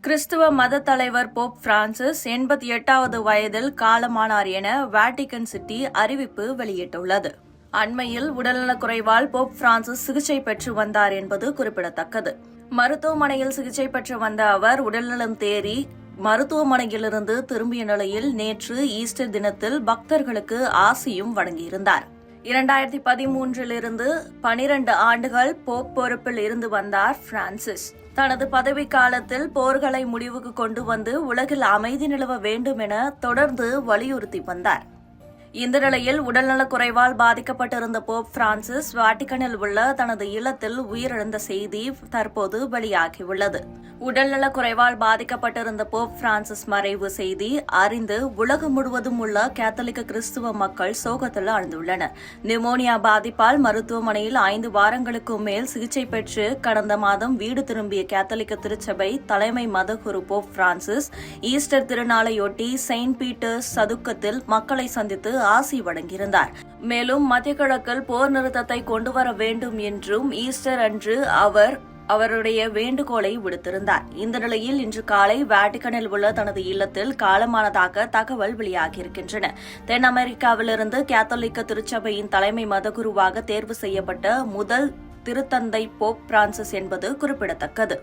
கிறிஸ்துவ மத தலைவர் போப் பிரான்சிஸ் 88வது வயதில் காலமானார் என வாட்டிகன் சிட்டி அறிவிப்பு வெளியிட்டுள்ளது. அண்மையில் உடல்நலக்குறைவால் போப் பிரான்சிஸ் சிகிச்சை பெற்று வந்தார் என்பது குறிப்பிடத்தக்கது. மருத்துவமனையில் சிகிச்சை பெற்று வந்த அவர் உடல்நலம் தேறி மருத்துவமனையிலிருந்து திரும்பிய நிலையில் நேற்று ஈஸ்டர் தினத்தில் பக்தர்களுக்கு ஆசியும் வழங்கியிருந்தார். 2013 12 ஆண்டுகள் போப் பொறுப்பில் இருந்து வந்தார் பிரான்சிஸ். தனது பதவிக்காலத்தில் போர்களை முடிவுக்கு கொண்டு வந்து உலகில் அமைதி நிலவ வேண்டும் என தொடர்ந்து வலியுறுத்தி வந்தார். இந்த நிலையில் உடல்நலக்குறைவால் பாதிக்கப்பட்டிருந்த போப் பிரான்சிஸ் வாட்டிகனில் உள்ள தனது இல்லத்தில் உயிரிழந்த செய்தி தற்போது வெளியாகியுள்ளது. உடல்நலக்குறைவால் பாதிக்கப்பட்டிருந்த போப் பிரான்சிஸ் மறைவு செய்தி அறிந்து உலகம் முழுவதும் உள்ள கேத்தலிக்க கிறிஸ்துவ மக்கள் சோகத்தில் ஆழ்ந்துள்ளனர். நிமோனியா பாதிப்பால் மருத்துவமனையில் 5 வாரங்களுக்கும் மேல் சிகிச்சை பெற்று கடந்த மாதம் வீடு திரும்பிய கேத்தலிக்க திருச்சபை தலைமை மதகுரு போப் பிரான்சிஸ் ஈஸ்டர் திருநாளையொட்டி செயின்ட் பீட்டர்ஸ் சதுக்கத்தில் மக்களை சந்தித்து ஆசி வழங்கியிருந்தார். மேலும் மத்திய கிழக்கில் போர் நிறுத்தத்தை கொண்டுவர வேண்டும் என்றும் ஈஸ்டர் அன்று அவருடைய வேண்டுகோளை விடுத்திருந்தார். இந்த நிலையில் இன்று காலை வாட்டிகனில் உள்ள தனது இல்லத்தில் காலமானதாக தகவல் வெளியாகியிருக்கின்றன. தென் அமெரிக்காவிலிருந்து கேத்தலிக்க திருச்சபையின் தலைமை மதகுருவாக தேர்வு செய்யப்பட்ட முதல் திருத்தந்தை போப் பிரான்சிஸ் என்பது குறிப்பிடத்தக்கது.